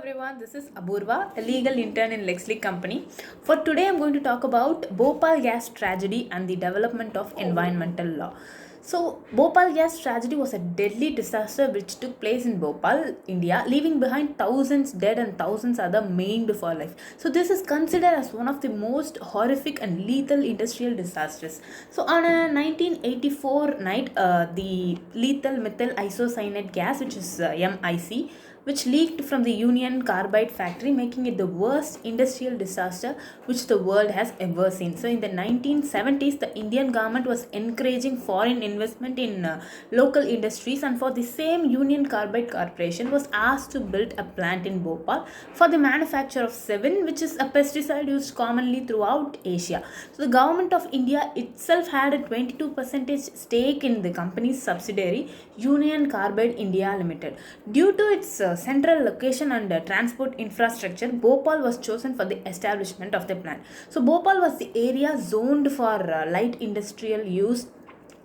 everyone, this is Abhurva, a legal intern in Lexley Company. For today, I'm going to talk about Bhopal gas tragedy and the development of environmental law. So, Bhopal gas tragedy was a deadly disaster which took place in Bhopal, India, leaving behind thousands dead and thousands other maimed for life. So, this is considered as one of the most horrific and lethal industrial disasters. So, on a 1984 night, the lethal methyl isocyanate gas, which is MIC, which leaked from the Union Carbide factory, making it the worst industrial disaster which the world has ever seen. So, in the 1970s, the Indian government was encouraging foreign investment in local industries, and for the same Union Carbide Corporation was asked to build a plant in Bhopal for the manufacture of Sevin, which is a pesticide used commonly throughout Asia. So, the government of India itself had a 22% stake in the company's subsidiary Union Carbide India Limited. Due to its central location and transport infrastructure, Bhopal was chosen for the establishment of the plant. So, Bhopal was the area zoned for light industrial use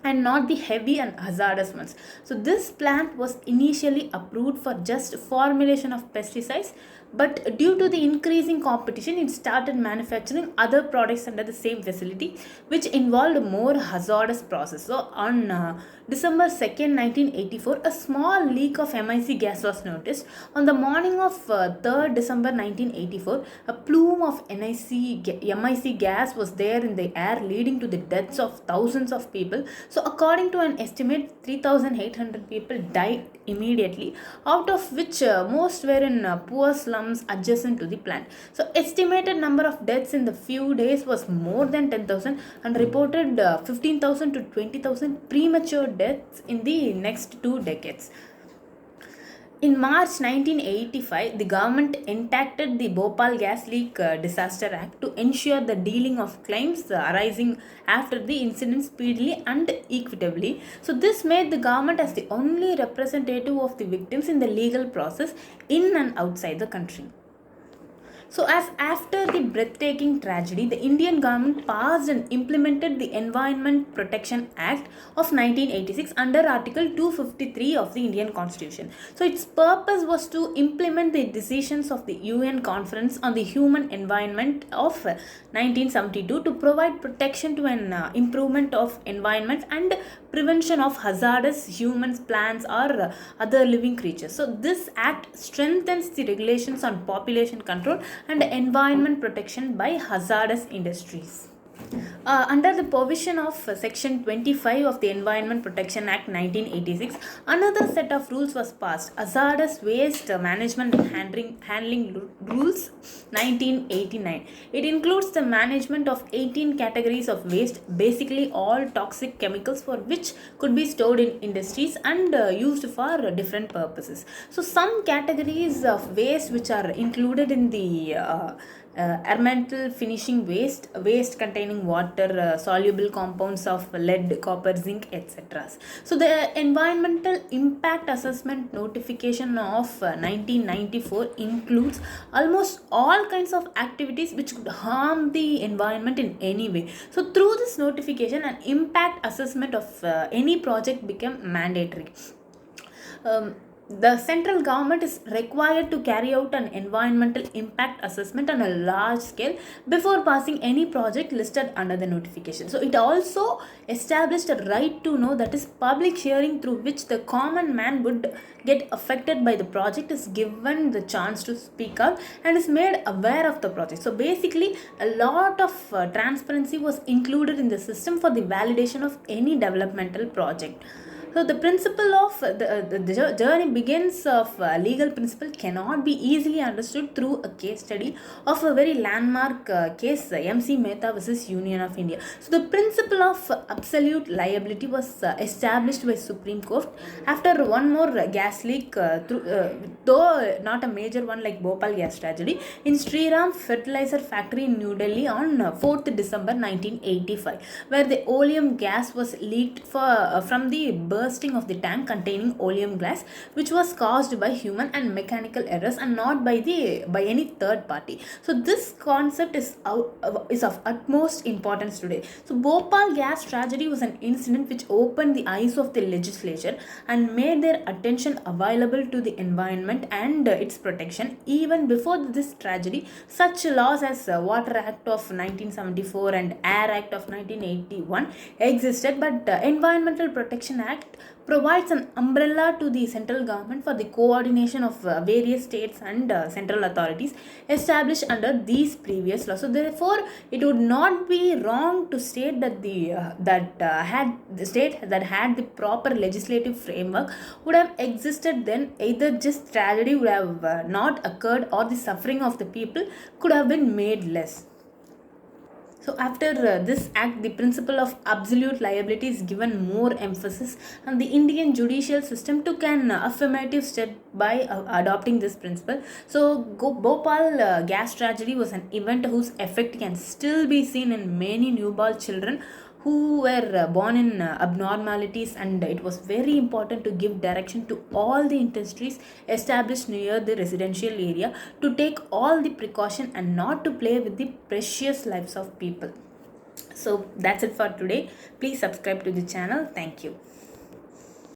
and not the heavy and hazardous ones. So, this plant was initially approved for just formulation of pesticides, but due to the increasing competition, it started manufacturing other products under the same facility, which involved more hazardous process. So, on December 2nd, 1984, a small leak of MIC gas was noticed. On the morning of 3rd December 1984, a plume of MIC gas was there in the air, leading to the deaths of thousands of people. So, according to an estimate, 3,800 people died immediately, out of which most were in poor slums adjacent to the plant. So, estimated number of deaths in the few days was more than 10,000 and reported 15,000 to 20,000 premature deaths in the next 2 decades. In March 1985, the government enacted the Bhopal Gas Leak Disaster Act to ensure the dealing of claims arising after the incident speedily and equitably. So, this made the government as the only representative of the victims in the legal process in and outside the country. So, as after the breathtaking tragedy, the Indian government passed and implemented the Environment Protection Act of 1986 under Article 253 of the Indian Constitution. So, its purpose was to implement the decisions of the UN Conference on the Human Environment of 1972 to provide protection to an improvement of environment and prevention of hazardous humans, plants, or other living creatures. So, this act strengthens the regulations on population control and environment protection by hazardous industries. Under the provision of Section 25 of the Environment Protection Act 1986, another set of rules was passed, Hazardous Waste Management and Handling Rules 1989. It includes the management of 18 categories of waste, basically all toxic chemicals for which could be stored in industries and used for different purposes. So, some categories of waste which are included in the ornamental finishing waste containing water, soluble compounds of lead, copper, zinc, etc. So, the environmental impact assessment notification of 1994 includes almost all kinds of activities which could harm the environment in any way. So, through this notification, an impact assessment of any project became mandatory. The central government is required to carry out an environmental impact assessment on a large scale before passing any project listed under the notification. So, it also established a right to know, that is public hearing, through which the common man would get affected by the project is given the chance to speak out and is made aware of the project. So, basically, a lot of transparency was included in the system for the validation of any developmental project. So, the principle of the journey begins of legal principle cannot be easily understood through a case study of a very landmark case, MC Mehta versus Union of India. So, the principle of absolute liability was established by Supreme Court after one more gas leak, though not a major one like Bhopal gas tragedy, in Sriram Fertilizer Factory in New Delhi on 4th December 1985, where the oleum gas was leaked from the burst bursting of the tank containing oleum glass, which was caused by human and mechanical errors and not by any third party. So this concept is of utmost importance today. So Bhopal gas tragedy was an incident which opened the eyes of the legislature and made their attention available to the environment and its protection. Even before this tragedy, such laws as Water Act of 1974 and Air Act of 1981 existed, but Environmental Protection Act provides an umbrella to the central government for the coordination of various states and central authorities established under these previous laws. So therefore, it would not be wrong to state that the state that had the proper legislative framework would have existed, then either just tragedy would have not occurred or the suffering of the people could have been made less. So after this act, the principle of absolute liability is given more emphasis, and the Indian judicial system took an affirmative step by adopting this principle. So Bhopal gas tragedy was an event whose effect can still be seen in many newborn children who were born in abnormalities, and it was very important to give direction to all the industries established near the residential area to take all the precaution and not to play with the precious lives of people. So that's it for today. Please subscribe to the channel. Thank you.